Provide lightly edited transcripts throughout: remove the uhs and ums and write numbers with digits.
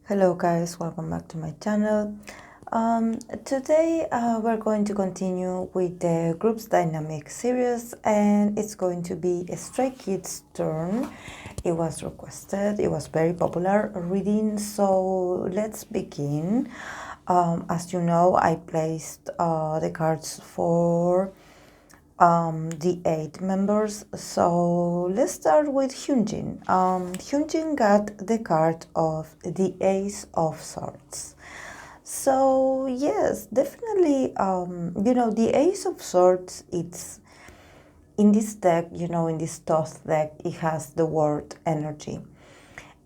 Hello guys, welcome back to my channel. Today we're going to continue with the groups dynamic series, and it's going to be a Stray Kids turn. It was requested, it was very popular reading, so let's begin. As you know, I placed the cards for the 8 members, so let's start with Hyunjin. Hyunjin got the card of the Ace of Swords. So yes, definitely, the Ace of Swords, it's in this deck, in this toss deck, it has the word energy.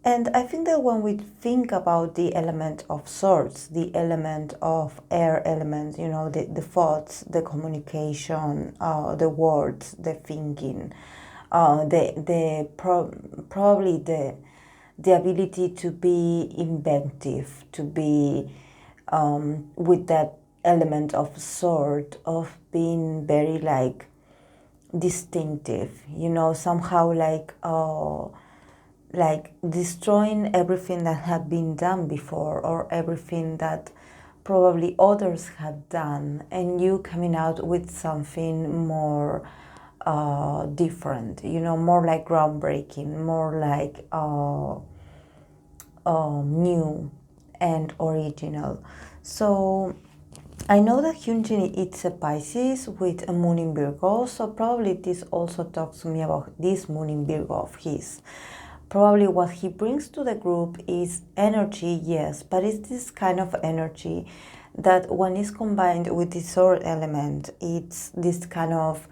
And I think that when we think about the element of swords, the element of air element, the thoughts, the communication, the words, the thinking, probably the ability to be inventive, to be with that element of sword, of being very like distinctive, somehow like destroying everything that had been done before, or everything that probably others had done, and you coming out with something more different, more like groundbreaking, more like new and original. So I know that Hyunjin is a Pisces with a moon in Virgo, so probably this also talks to me about this moon in Virgo of his. Probably what he brings to the group is energy, yes, but it's this kind of energy that when it's combined with the sword element, it's this kind of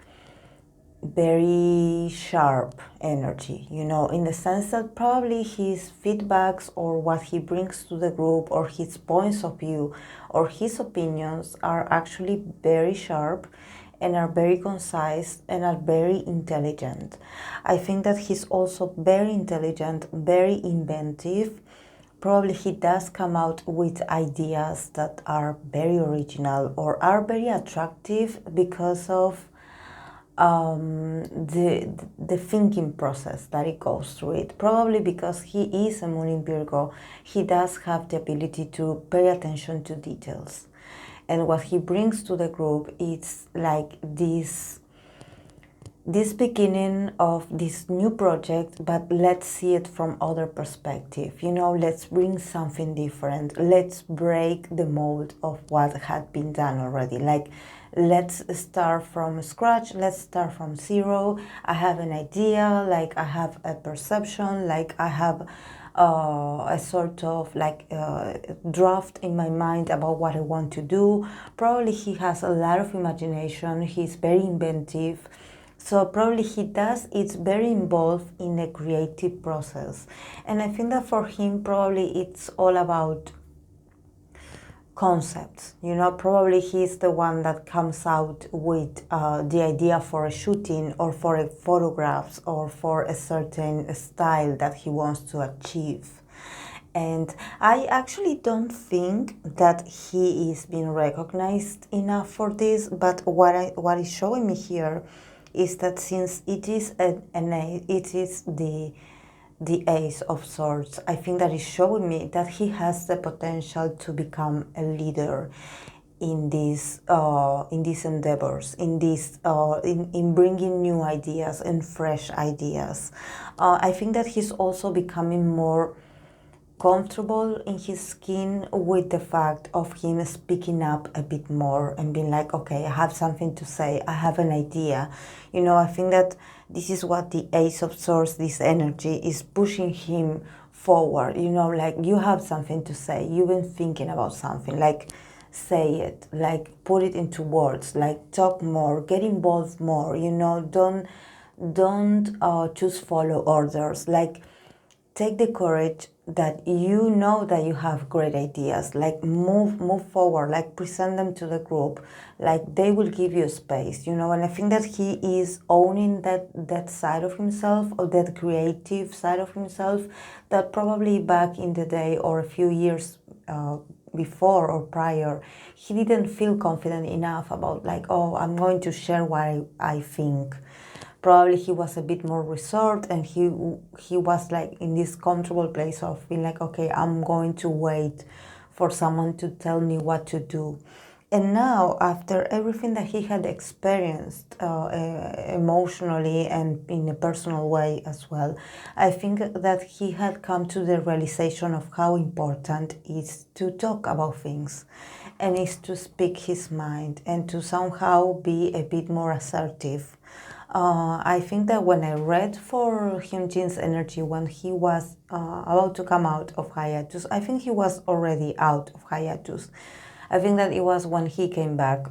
very sharp energy, in the sense that probably his feedbacks or what he brings to the group or his points of view or his opinions are actually very sharp and are very concise and are very intelligent. I think that he's also very intelligent, very inventive. Probably he does come out with ideas that are very original or are very attractive because of the thinking process that it goes through it. Probably because he is a moon in Virgo, he does have the ability to pay attention to details. And what he brings to the group is like this beginning of this new project, but let's see it from other perspective. Let's bring something different. Let's break the mold of what had been done already. Like, let's start from scratch. Let's start from zero. I have an idea, like I have a perception, like I have a sort of like draft in my mind about what I want to do. Probably he has a lot of imagination. He's very inventive. So probably it's very involved in the creative process. And I think that for him, probably it's all about concepts. Probably he's the one that comes out with the idea for a shooting or for a photographs or for a certain style that he wants to achieve. And I actually don't think that he is being recognized enough for this, but what is showing me here is that since it is the Ace of Swords, I think that is showing me that he has the potential to become a leader in these endeavors, in bringing new ideas and fresh ideas. I think that he's also becoming more comfortable in his skin with the fact of him speaking up a bit more and being like, okay, I have something to say, I have an idea. I think that this is what the Ace of Swords, this energy, is pushing him forward. Like, you have something to say, you've been thinking about something, like say it, like put it into words, like talk more, get involved more, don't just follow orders, like take the courage that that you have great ideas, like move forward, like present them to the group, like they will give you space, and I think that he is owning that side of himself, or that creative side of himself, that probably back in the day or a few years before or prior, he didn't feel confident enough about, like, oh, I'm going to share what I think. Probably he was a bit more reserved, and he was like in this comfortable place of being like, okay, I'm going to wait for someone to tell me what to do. And now, after everything that he had experienced emotionally and in a personal way as well, I think that he had come to the realization of how important it is to talk about things, and is to speak his mind and to somehow be a bit more assertive. I think that when I read for Hyunjin's energy when he was about to come out of hiatus, I think he was already out of hiatus. I think that it was when he came back.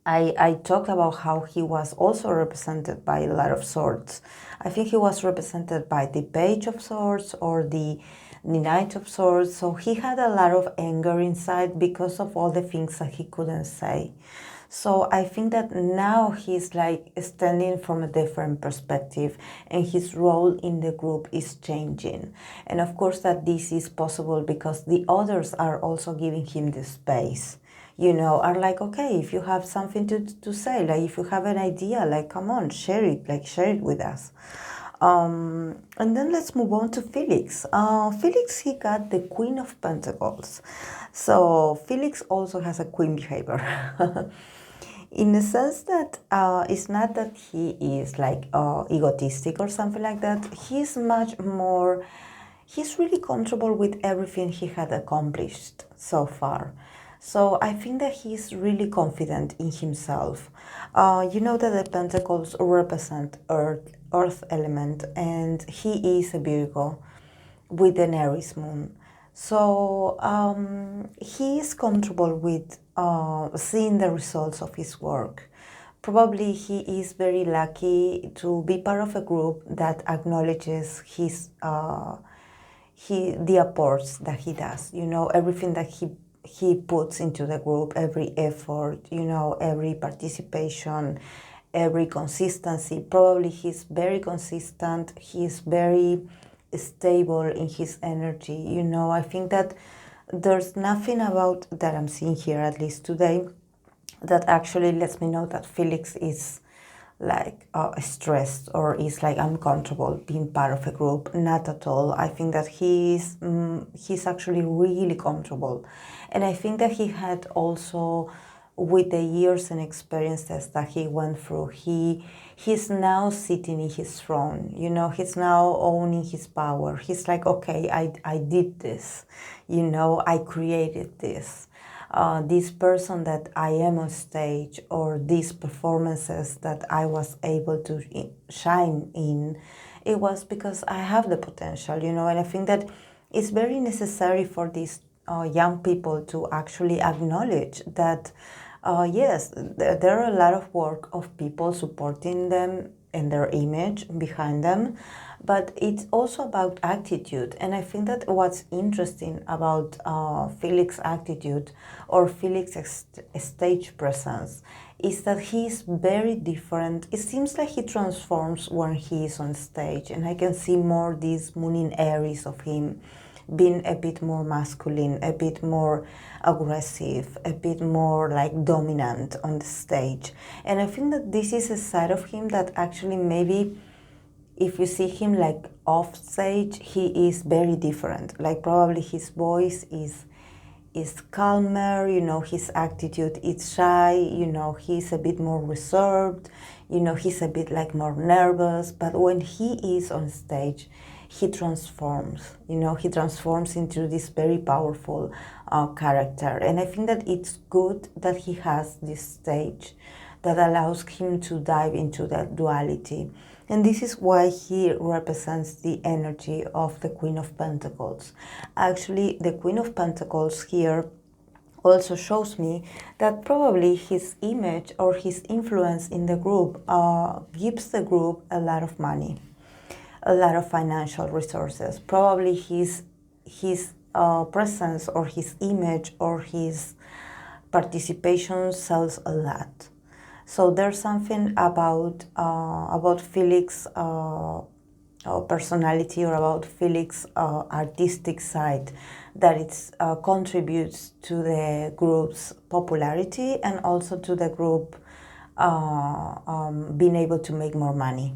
I talked about how he was also represented by a lot of swords. I think he was represented by the Page of Swords or the Knight of Swords. So he had a lot of anger inside because of all the things that he couldn't say. So I think that now he's like standing from a different perspective, and his role in the group is changing. And of course that this is possible because the others are also giving him the space, you know, are like, okay, if you have something to say, like if you have an idea, like come on, share it, like share it with us. And then let's move on to Felix. Felix, he got the Queen of Pentacles. So Felix also has a queen behavior. In the sense that it's not that he is like egotistic or something like that. He's much more, he's really comfortable with everything he had accomplished so far. So I think that he's really confident in himself. You know that the Pentacles represent earth element, and he is a Virgo with an Aries moon. So he is comfortable with seeing the results of his work. Probably he is very lucky to be part of a group that acknowledges the efforts that he does. You know, everything that he puts into the group, every effort, you know, every participation, every consistency. Probably he's very consistent. He's very stable in his energy. You know, I think that there's nothing about that I'm seeing here, at least today, that actually lets me know that Felix is like stressed or is like uncomfortable being part of a group. Not at all. I think that he's actually really comfortable, and I think that he had also, with the years and experiences that he went through, he's now sitting in his throne. You know, he's now owning his power. He's like, okay, I did this, you know, I created this. This person that I am on stage, or these performances that I was able to shine in, it was because I have the potential, you know. And I think that it's very necessary for these young people to actually acknowledge that yes, there are a lot of work of people supporting them and their image behind them, but it's also about attitude. And I think that what's interesting about Felix's attitude or Felix's stage presence is that he's very different. It seems like he transforms when he is on stage, and I can see more these moon in Aries of him being a bit more masculine, a bit more aggressive, a bit more like dominant on the stage. And I think that this is a side of him that actually maybe if you see him like off stage, he is very different. Like probably his voice is calmer, you know, his attitude is shy, you know, he's a bit more reserved, you know, he's a bit like more nervous. But when he is on stage, he transforms, you know, he transforms into this very powerful character. And I think that it's good that he has this stage that allows him to dive into that duality. And this is why he represents the energy of the Queen of Pentacles. Actually, the Queen of Pentacles here also shows me that probably his image or his influence in the group gives the group a lot of money, a lot of financial resources. Probably his presence or his image or his participation sells a lot. So there's something about Felix personality, or about Felix artistic side, that it contributes to the group's popularity and also to the group being able to make more money.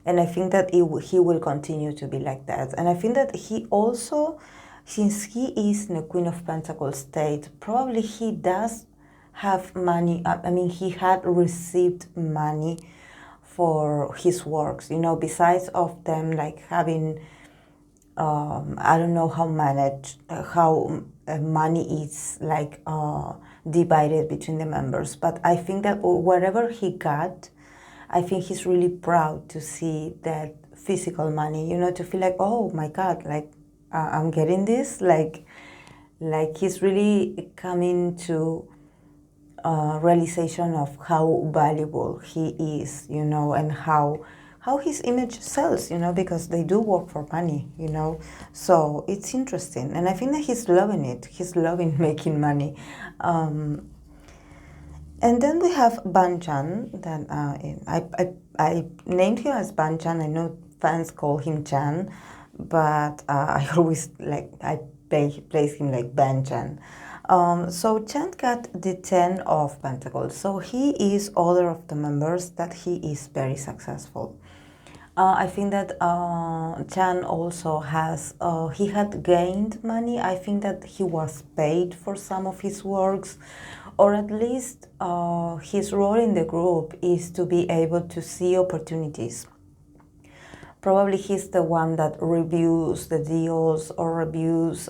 And I think that he will continue to be like that. And I think that he also, since he is in a Queen of Pentacles state, probably he does have money. I mean, he had received money for his works, you know, besides of them like having, I don't know how money is like divided between the members. But I think that whatever he got, I think he's really proud to see that physical money, you know, to feel like, oh my God, like I'm getting this, like he's really coming to realization of how valuable he is, you know, and how his image sells, you know, because they do work for money, you know. So it's interesting, and I think that he's loving it. He's loving making money. And then we have Banchan, that I named him as Banchan. I know fans call him Chan, but I always I place him like Banchan. So Chan got the 10 of Pentacles. So he is other of the members that he is very successful. I think that Chan also has, he had gained money. I think that he was paid for some of his works, or at least his role in the group is to be able to see opportunities. Probably he's the one that reviews the deals or reviews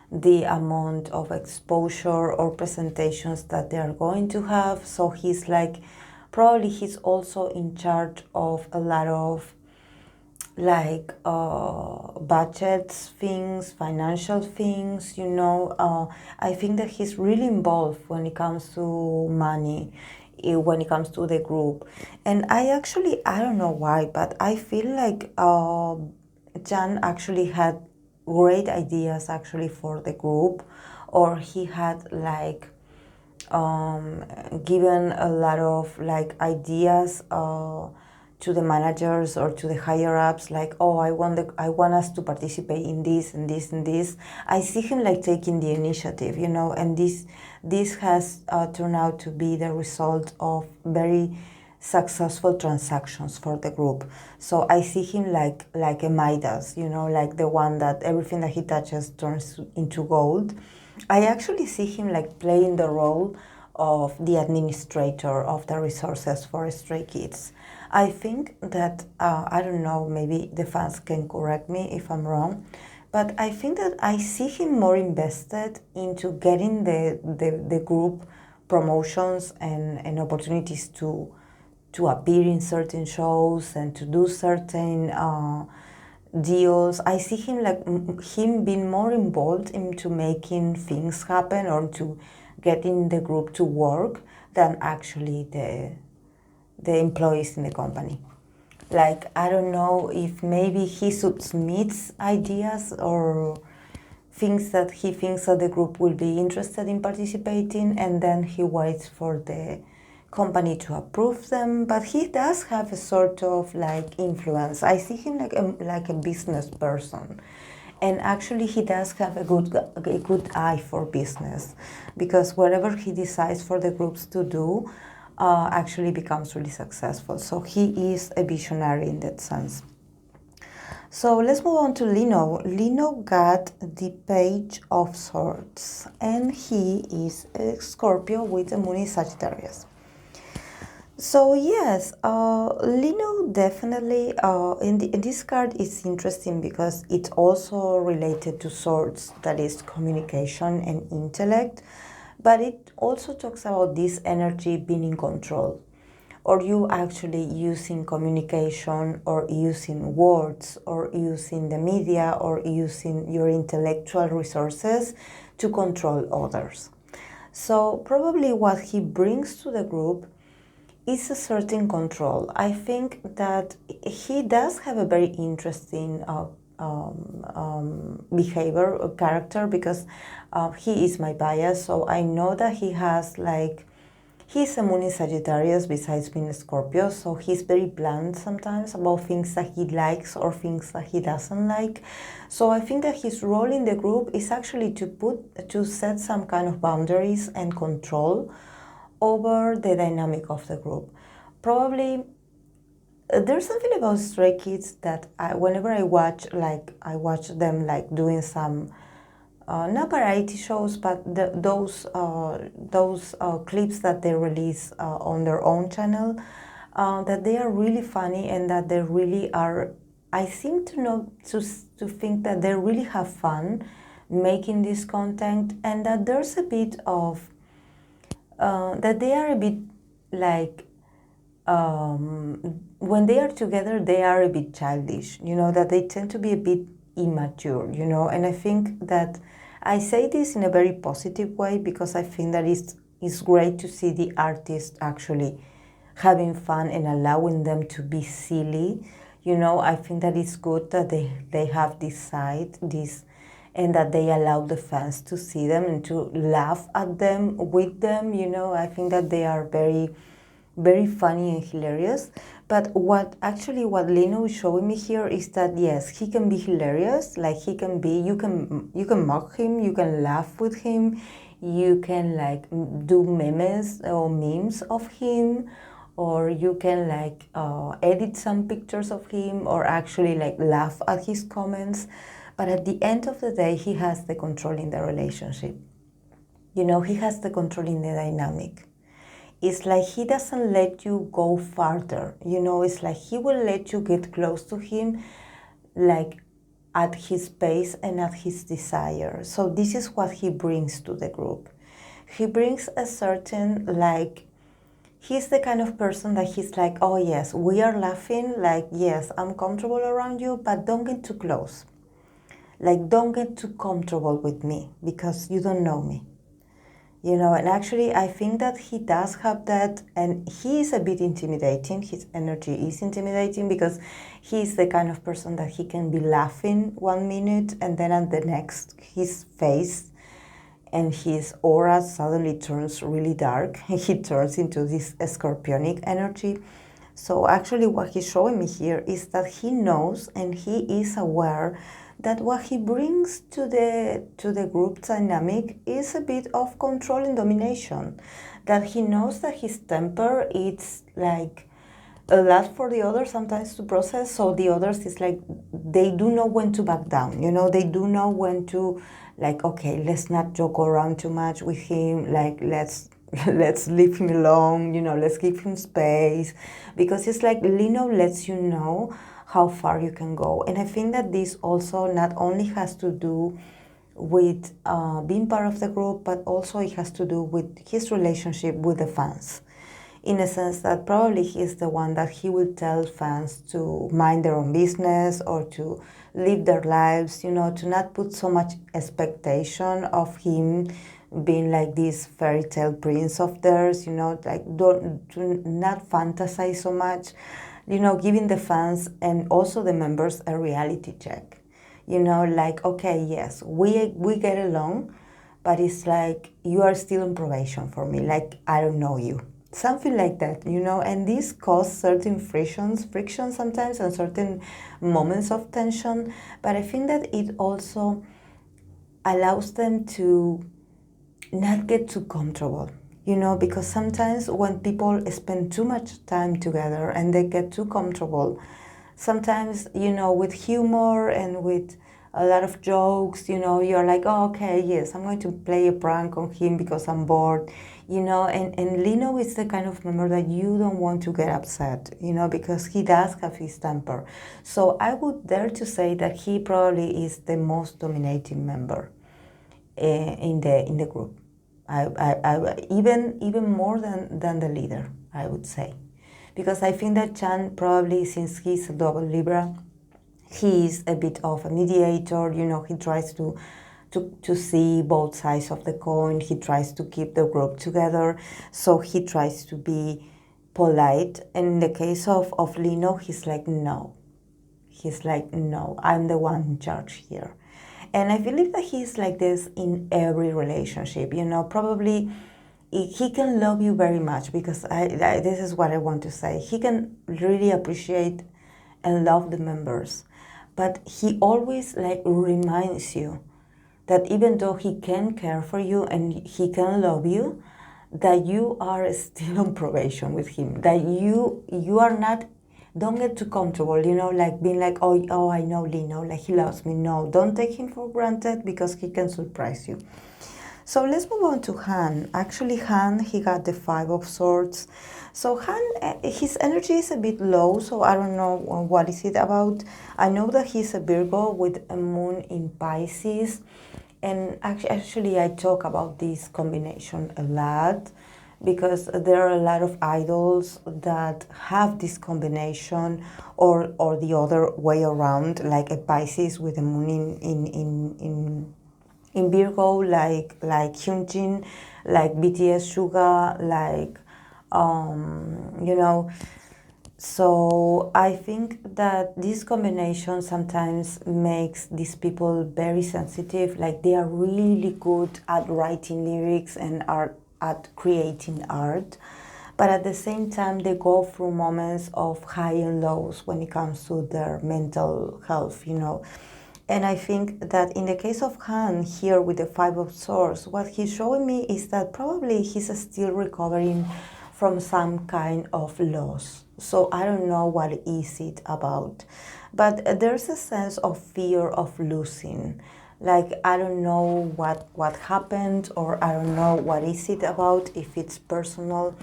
the amount of exposure or presentations that they are going to have. So he's like, probably he's also in charge of a lot of like budgets things, financial things, you know. I think that he's really involved when it comes to money, when it comes to the group. And I don't know why, but I feel like Jan actually had great ideas actually for the group, or he had like given a lot of like ideas to the managers or to the higher ups, like, oh, I want us to participate in this and this and this. I see him like taking the initiative, you know, and this has turned out to be the result of very successful transactions for the group. So I see him like a Midas, you know, like the one that everything that he touches turns into gold. I actually see him like playing the role of the administrator of the resources for Stray Kids. I think that, I don't know, maybe the fans can correct me if I'm wrong, but I think that I see him more invested into getting the group promotions and opportunities to appear in certain shows and to do certain deals. I see him like him being more involved into making things happen or to getting the group to work than actually the employees in the company. Like, I don't know if maybe he submits ideas or things that he thinks that the group will be interested in participating, and then he waits for the company to approve them. But he does have a sort of like influence. I see him like a business person. And actually he does have a good eye for business, because whatever he decides for the groups to do actually becomes really successful. So he is a visionary in that sense. So let's move on to Lino. Lino got the Page of Swords, and he is a Scorpio with the moon in Sagittarius. So yes, Lino definitely, in this card is interesting because it's also related to swords, that is communication and intellect, but it also talks about this energy being in control, or you actually using communication or using words or using the media or using your intellectual resources to control others. So probably what he brings to the group is a certain control. I think that he does have a very interesting behavior or character, because he is my bias. So I know that he has like, he's a moon in Sagittarius besides being a Scorpio, so he's very blunt sometimes about things that he likes or things that he doesn't like. So I think that his role in the group is actually to set some kind of boundaries and control over the dynamic of the group. Probably there's something about Stray Kids that whenever I watch them like doing some not variety shows, but those clips that they release on their own channel, that they are really funny and that they really are. I seem to know to think that they really have fun making this content, and that there's a bit of that they are a bit like when they are together, they are a bit childish, that they tend to be a bit immature, and I think that I say this in a very positive way because I think that it's great to see the artists actually having fun and allowing them to be silly. I think that it's good that they have this side, and that they allow the fans to see them and to laugh at them, with them, I think that they are very, very funny and hilarious. But what Lino is showing me here is that yes, he can be hilarious. Like he can be, you can mock him, you can laugh with him, you can like do memes or memes of him, or you can like edit some pictures of him, or actually like laugh at his comments. But at the end of the day, he has the control in the relationship. He has the control in the dynamic. It's like he doesn't let you go farther. It's like he will let you get close to him, like at his pace and at his desire. So this is what he brings to the group. He brings a certain, like, he's the kind of person that he's like, oh yes, we are laughing, like, yes, I'm comfortable around you, but don't get too close. Like, don't get too comfortable with me because you don't know me. And actually I think that he does have that, and he is a bit intimidating. His energy is intimidating because he's the kind of person that he can be laughing 1 minute and then at the next his face and his aura suddenly turns really dark. He turns into this scorpionic energy. So actually what he's showing me here is that he knows and he is aware that what he brings to the group dynamic is a bit of control and domination. That he knows that his temper is like a lot for the others sometimes to process. So the others is like, they do know when to back down. They do know when to, like, okay, let's not joke around too much with him. Like, let's leave him alone. Let's give him space, because it's like Lino lets you know how far you can go. And I think that this also not only has to do with being part of the group, but also it has to do with his relationship with the fans, in a sense that probably he's the one that he will tell fans to mind their own business or to live their lives, to not put so much expectation of him being like this fairy tale prince of theirs, like to not fantasize so much, giving the fans and also the members a reality check. Like, okay, yes, we get along, but it's like you are still on probation for me. Like, I don't know you. Something like that, and this causes certain friction sometimes and certain moments of tension. But I think that it also allows them to not get too comfortable. Because sometimes when people spend too much time together and they get too comfortable, sometimes, with humor and with a lot of jokes, you're like, oh, okay, yes, I'm going to play a prank on him because I'm bored, and Lino is the kind of member that you don't want to get upset, because he does have his temper. So I would dare to say that he probably is the most dominating member in the group. Even more than the leader, I would say, because I think that Chan probably, since he's a double Libra, he's a bit of a mediator. He tries to see both sides of the coin. He tries to keep the group together, so he tries to be polite. And in the case of Lino, he's like, no, I'm the one in charge here. And I believe that he's like this in every relationship. Probably he can love you very much, because this is what I want to say. He can really appreciate and love the members, but he always like reminds you that even though he can care for you and he can love you, that you are still on probation with him, that you are not, don't get too comfortable, you know, like being like, oh, I know Lino, like he loves me. No, don't take him for granted because he can surprise you. So let's move on to Han. Actually, Han, he got the Five of Swords. So Han, his energy is a bit low, so I don't know what is it about. I know that he's a Virgo with a moon in Pisces. And actually, I talk about this combination a lot because there are a lot of idols that have this combination, or the other way around, like a Pisces with a moon in Virgo, like Hyunjin, like BTS Suga, like you know. So I think that this combination sometimes makes these people very sensitive. Like they are really good at writing lyrics and are at creating art, but at the same time they go through moments of high and lows when it comes to their mental health, you know. And I think that in the case of Han here with the Five of Swords, what he's showing me is that probably he's still recovering from some kind of loss. So I don't know what is it about, but there's a sense of fear of losing. Like I don't know what happened, or I don't know what is it about, if it's personal.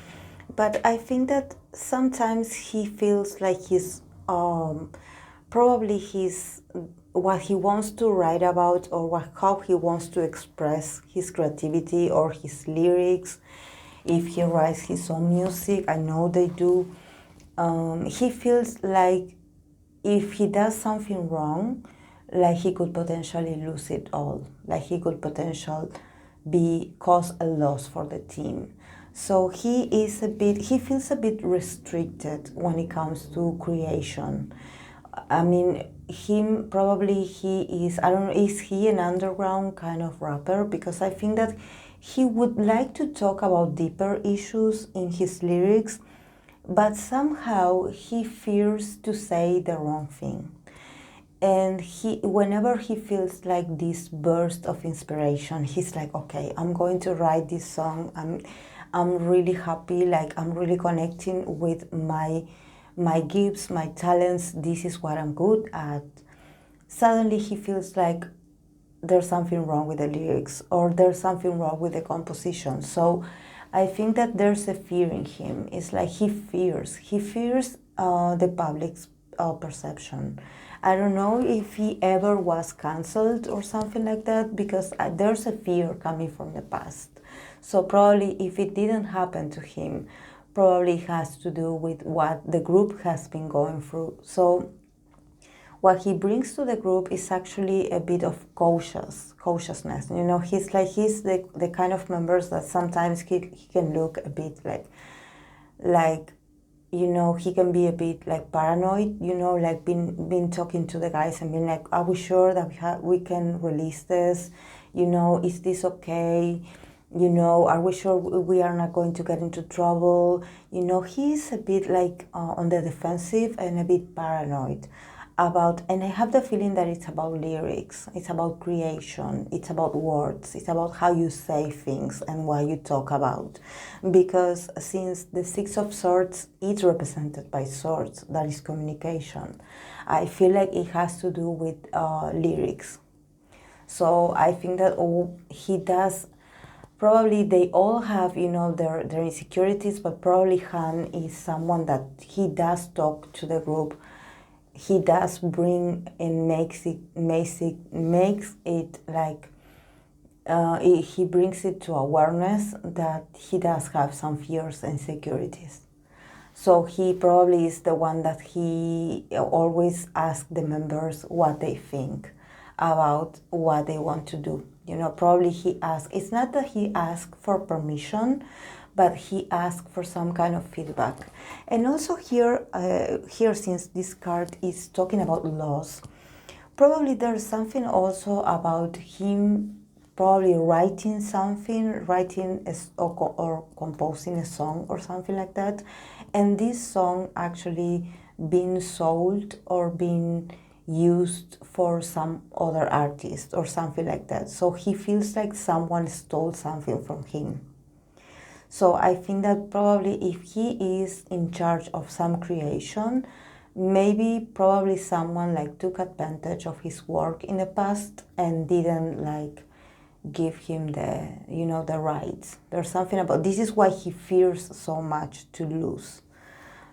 But I think that sometimes he feels like he's probably he's what he wants to write about, or how he wants to express his creativity or his lyrics. If he writes his own music, I know they do. He feels like if he does something wrong, like he could potentially lose it all, like he could potentially cause a loss for the team. So he feels a bit restricted when it comes to creation. I mean, I don't know, is he an underground kind of rapper? Because I think that he would like to talk about deeper issues in his lyrics, but somehow he fears to say the wrong thing. And whenever he feels like this burst of inspiration, he's like, okay, I'm going to write this song. I'm really happy, like I'm really connecting with my gifts, my talents. This is what I'm good at. Suddenly he feels like there's something wrong with the lyrics, or there's something wrong with the composition. So I think that there's a fear in him. It's like he fears the public's perception. I don't know if he ever was cancelled or something like that, because there's a fear coming from the past. So probably if it didn't happen to him, probably it has to do with what the group has been going through. So what he brings to the group is actually a bit of cautiousness. You know, he's the kind of members that sometimes he can look a bit like, you know, he can be a bit like paranoid, you know, like been talking to the guys and being like, are we sure that we can release this? You know, is this okay? You know, are we sure we are not going to get into trouble? You know, he's a bit like on the defensive and a bit paranoid about, and I have the feeling that it's about lyrics, it's about creation, it's about words, it's about how you say things and what you talk about. Because since the Six of Swords is represented by swords, that is communication, I feel like it has to do with lyrics. So I think that he does, probably they all have, you know, their insecurities, but probably Han is someone that he does talk to the group. He does bring and makes it like he brings it to awareness that he does have some fears and insecurities. So he probably is the one that he always asks the members what they think about what they want to do. You know, probably he asks, it's not that he asks for permission, but he asks for some kind of feedback. And also here, since this card is talking about loss, probably there's something also about him probably writing something, or composing a song or something like that, and this song actually being sold or being used for some other artist or something like that. So he feels like someone stole something from him. So I think that probably if he is in charge of some creation, maybe probably someone like took advantage of his work in the past and didn't like give him the, you know, the rights. There's something about this is why he fears so much to lose,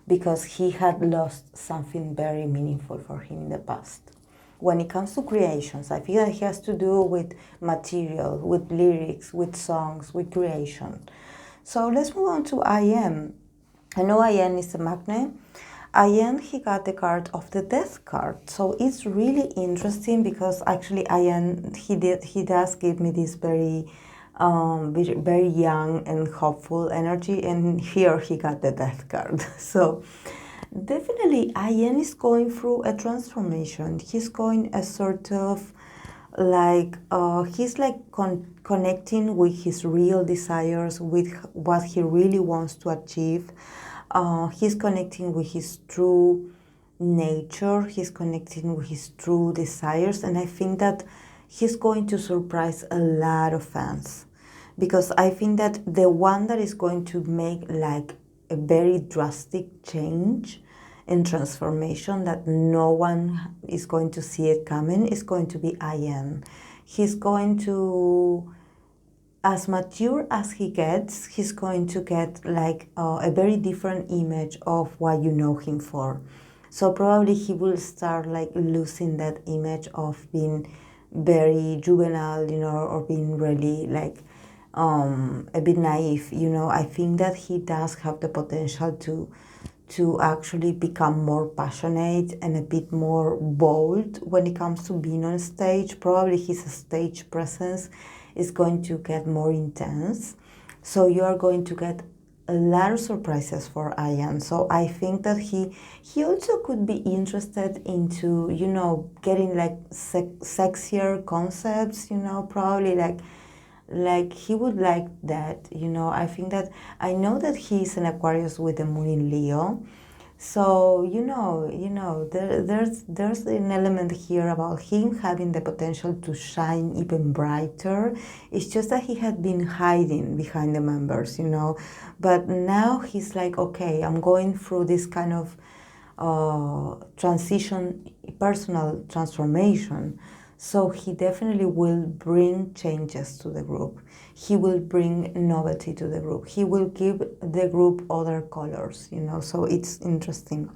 because he had lost something very meaningful for him in the past. When it comes to creations, I feel that it has to do with material, with lyrics, with songs, with creation. So let's move on to IM. I know IN is a magnet. IN, he got the card of the death card. So it's really interesting because actually IN, he does give me this very very young and hopeful energy, and here he got the death card. So definitely IN is going through a transformation. He's going a sort of like he's like connecting with his real desires, with what he really wants to achieve. He's connecting with his true nature, he's connecting with his true desires, and I think that he's going to surprise a lot of fans, because I think that the one that is going to make like a very drastic change and transformation that no one is going to see it coming is going to be IN. He's going to, as mature as he gets, he's going to get like a very different image of what you know him for. So probably he will start like losing that image of being very juvenile, you know, or being really like a bit naive, you know. I think that he does have the potential to actually become more passionate and a bit more bold when it comes to being on stage. Probably his stage presence is going to get more intense. So you are going to get a lot of surprises for Ian. So I think that he also could be interested into, you know, getting like sexier concepts, you know, probably like he would like that, you know. I think that I know that he's an Aquarius with the moon in Leo. So you know, there's an element here about him having the potential to shine even brighter. It's just that he had been hiding behind the members, you know. But now he's like, okay, I'm going through this kind of transition, personal transformation. So he definitely will bring changes to the group. He will bring novelty to the group. He will give the group other colors, you know, so it's interesting.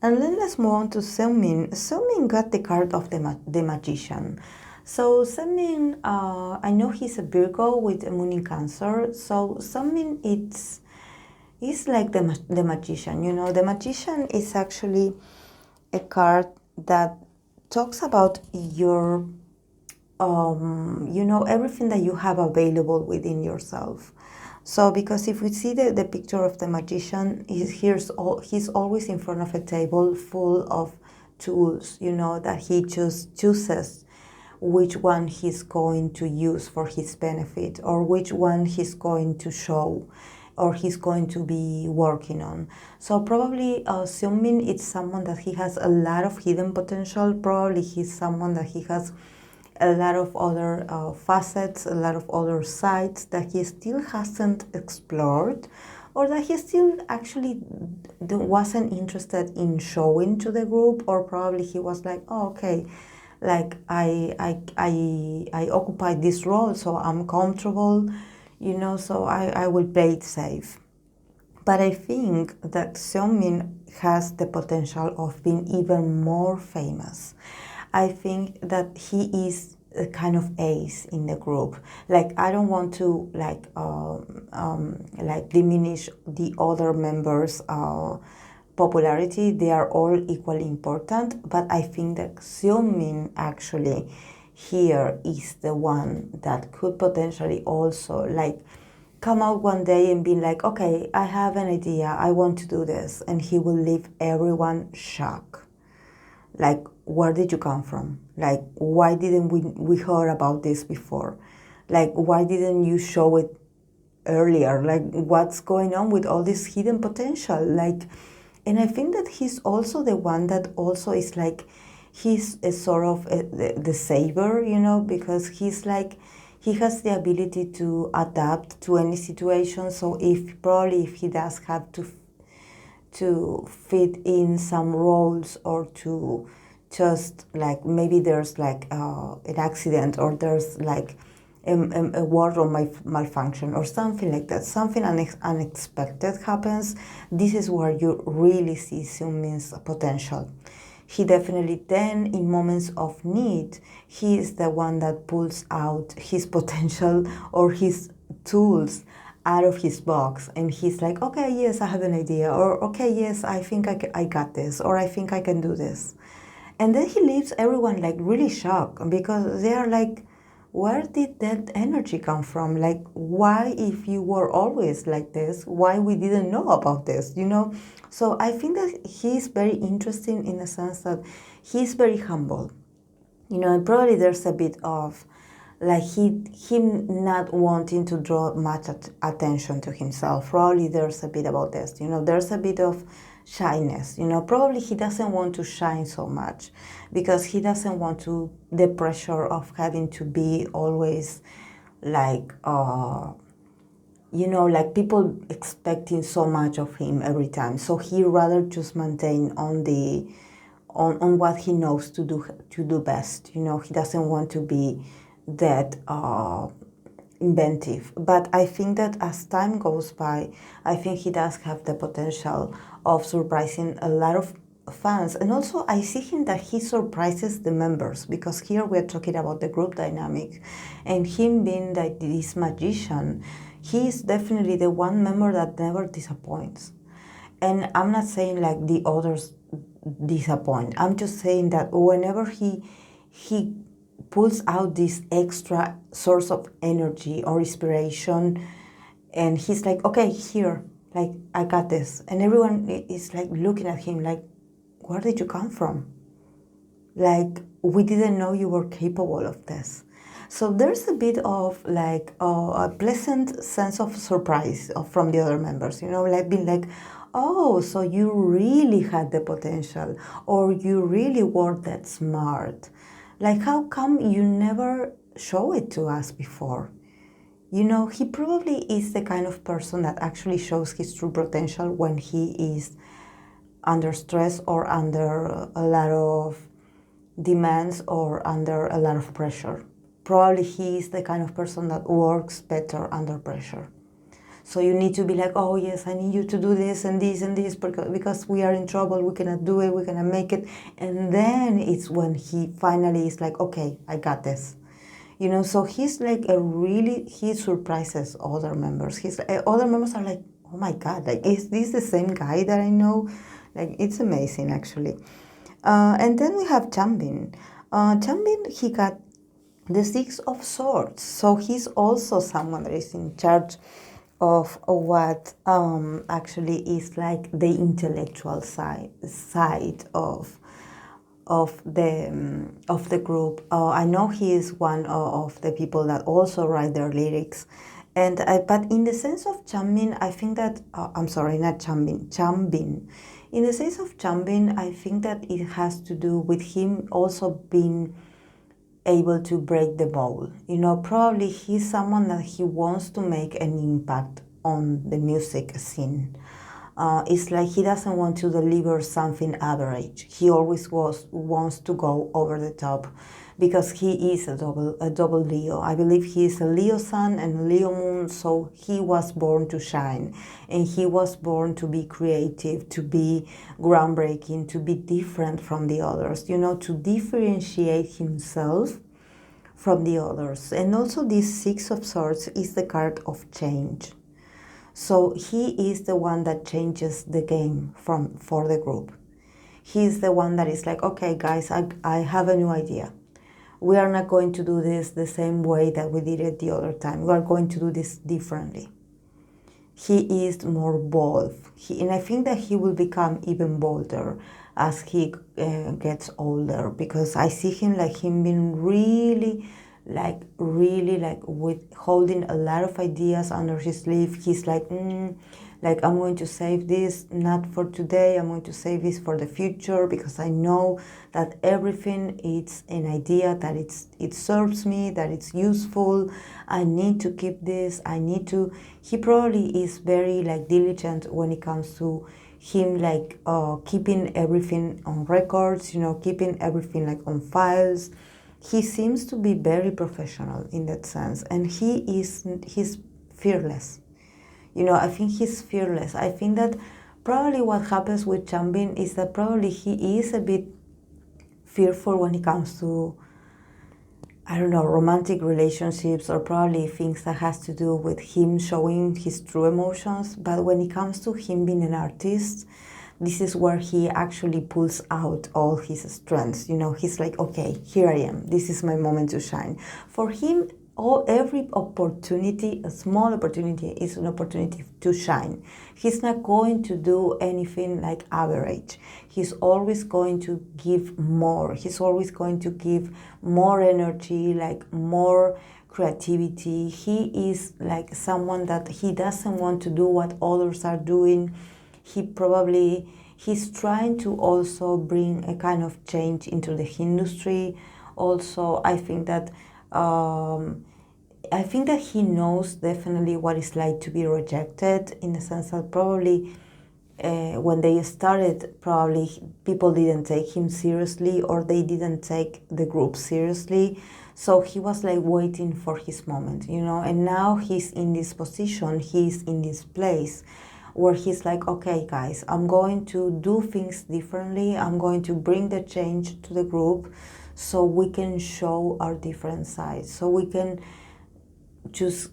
And then let's move on to Seungmin. Seungmin got the card of the Magician. So Seungmin, I know he's a Virgo with a moon in Cancer. So Seungmin, it's like the Magician, you know. The Magician is actually a card that talks about your you know, everything that you have available within yourself. So because if we see the picture of the magician, he's always in front of a table full of tools, you know, that he chooses which one he's going to use for his benefit, or which one he's going to show, or he's going to be working on. So probably Seungmin is someone that he has a lot of hidden potential. Probably he's someone that he has a lot of other facets, a lot of other sides that he still hasn't explored, or that he still actually wasn't interested in showing to the group, or probably he was like, oh, okay, like I occupy this role, so I'm comfortable, you know, so I will play it safe. But I think that Seungmin has the potential of being even more famous. I think that he is a kind of ace in the group. Like, I don't want to like diminish the other members' popularity. They are all equally important, but I think that Seungmin actually here is the one that could potentially also like come out one day and be like, okay, I have an idea, I want to do this, and he will leave everyone shocked. Like, where did you come from? Like, why didn't we heard about this before? Like, why didn't you show it earlier? Like, what's going on with all this hidden potential? Like, and I think that he's also the one that also is like, he's a sort of the savior, you know, because he's like, he has the ability to adapt to any situation. So if he does have to fit in some roles, or to just like maybe there's like an accident, or there's like a wardrobe malfunction or something like that, something unexpected happens, this is where you really see Seungmin's potential. He definitely then, in moments of need, he is the one that pulls out his potential or his tools out of his box, and he's like, okay, yes, I have an idea, or okay, yes, I think I got this, or I think I can do this. And then he leaves everyone like really shocked, because they are like, where did that energy come from? Like, why, if you were always like this, why we didn't know about this, you know? So I think that he's very interesting in the sense that he's very humble, you know, and probably there's a bit of like him not wanting to draw much attention to himself. Probably there's a bit about this, you know, there's a bit of shyness, you know, probably he doesn't want to shine so much, because he doesn't want to the pressure of having to be always like you know, like people expecting so much of him every time. So he rather just maintain on the on what he knows to do best, you know. He doesn't want to be that inventive. But I think that as time goes by, I think he does have the potential of surprising a lot of fans. And also I see him that he surprises the members, because here we're talking about the group dynamic, and him being like this magician, he is definitely the one member that never disappoints. And I'm not saying like the others disappoint. I'm just saying that whenever he pulls out this extra source of energy or inspiration, and he's like, okay, here, like, I got this, and everyone is like looking at him like, where did you come from? Like, we didn't know you were capable of this. So there's a bit of like a pleasant sense of surprise from the other members, you know, like being like, oh, so you really had the potential, or you really were that smart. Like, how come you never show it to us before? You know, he probably is the kind of person that actually shows his true potential when he is under stress, or under a lot of demands, or under a lot of pressure. Probably he is the kind of person that works better under pressure. So you need to be like, oh yes, I need you to do this and this and this, because we are in trouble, we cannot do it, we cannot make it. And then it's when he finally is like, okay, I got this. You know, so he's like he surprises other members. Other members are like, oh my God, like, is this the same guy that I know? Like, it's amazing, actually. And then we have Changbin. Changbin, he got the Six of Swords. So he's also someone that is in charge of what actually is like the intellectual side of the group. I know he is one of the people that also write their lyrics, and but in the sense of Changbin, I think that I'm sorry, not Changbin, Changbin. In the sense of Changbin, I think that it has to do with him also being able to break the mold. You know, probably he's someone that he wants to make an impact on the music scene. It's like he doesn't want to deliver something average. He always wants to go over the top, because he is a double Leo. I believe he is a Leo sun and a Leo moon, so he was born to shine, and he was born to be creative, to be groundbreaking, to be different from the others, you know, to differentiate himself from the others. And also this Six of Swords is the card of change. So he is the one that changes the game for the group. He is the one that is like, okay, guys, I have a new idea. We are not going to do this the same way that we did it the other time. We are going to do this differently. He is more bold. And I think that he will become even bolder as he gets older, because I see him like him being really with holding a lot of ideas under his sleeve. He's like, like, I'm going to save this not for today, I'm going to save this for the future, because I know that everything is an idea, that it serves me, that it's useful, I need to keep this, I need to. He probably is very like diligent when it comes to him, like keeping everything on records, you know, keeping everything like on files. He seems to be very professional in that sense, and he's fearless. You know, I think he's fearless. I think that probably what happens with Changbin is that probably he is a bit fearful when it comes to, I don't know, romantic relationships, or probably things that has to do with him showing his true emotions. But when it comes to him being an artist, this is where he actually pulls out all his strengths. You know, he's like, okay, here I am. This is my moment to shine. For him, every opportunity, a small opportunity, is an opportunity to shine. He's not going to do anything like average. He's always going to give more. He's always going to give more energy, like more creativity. He is like someone that he doesn't want to do what others are doing. He's trying to also bring a kind of change into the industry. Also, I think that he knows definitely what it's like to be rejected, in the sense that probably when they started, probably people didn't take him seriously, or they didn't take the group seriously. So he was like waiting for his moment, you know, and now he's in this position, he's in this place where he's like, okay, guys, I'm going to do things differently. I'm going to bring the change to the group so we can show our different sides, so we can just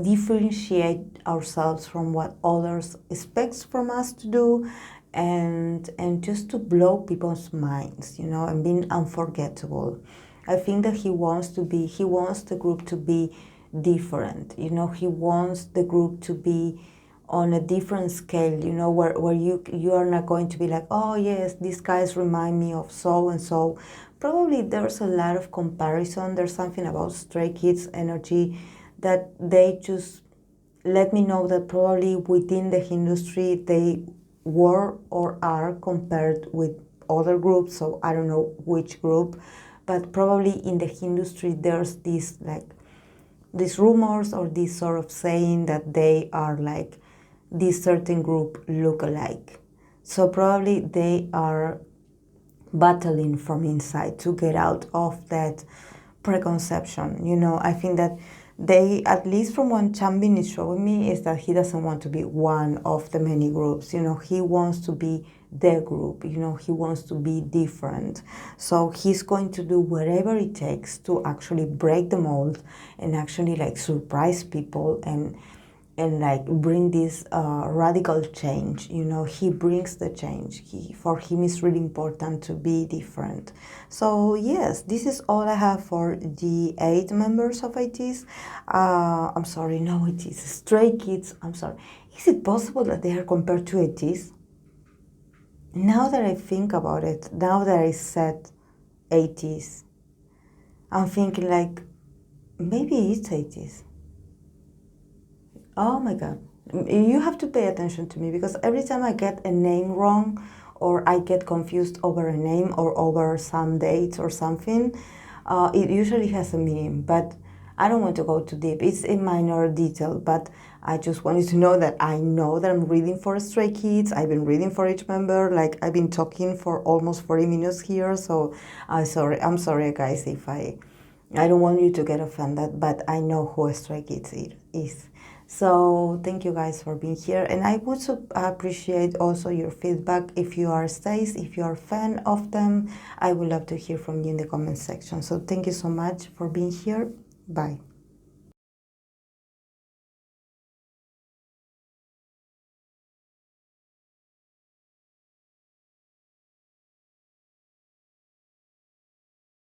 differentiate ourselves from what others expect from us to do, and just to blow people's minds, you know, and being unforgettable. I think that he wants the group to be different, you know, he wants the group to be on a different scale, you know, where you are not going to be like, oh yes, these guys remind me of so and so. Probably there's a lot of comparison. There's something about Stray Kids energy that they just let me know that probably within the industry they were or are compared with other groups. So I don't know which group, but probably in the industry there's this like these rumors or this sort of saying that they are like this certain group look alike. So probably they are battling from inside to get out of that preconception. You know, I think that they, at least from what Changbin is showing me, is that he doesn't want to be one of the many groups. You know, he wants to be the group. You know, he wants to be different. So he's going to do whatever it takes to actually break the mold and actually like surprise people and like bring this radical change. You know, he brings the change. For him it's really important to be different. So yes, this is all I have for the 8 members of ITs. I'm sorry, no, it is Stray Kids. I'm sorry. Is it possible that they are compared to ITs? Now that I think about it, now that I said 80s, I'm thinking like maybe it's 80s. Oh my God. You have to pay attention to me, because every time I get a name wrong or I get confused over a name or over some dates or something, it usually has a meaning, but I don't want to go too deep. It's a minor detail, but I just wanted to know that I know that I'm reading for Stray Kids. I've been reading for each member. Like, I've been talking for almost 40 minutes here, so I'm sorry guys if I don't want you to get offended, but I know who Stray Kids is. So thank you guys for being here, and I would appreciate also your feedback. If you are stays, if you are a fan of them, I would love to hear from you in the comment section. So thank you so much for being here. Bye.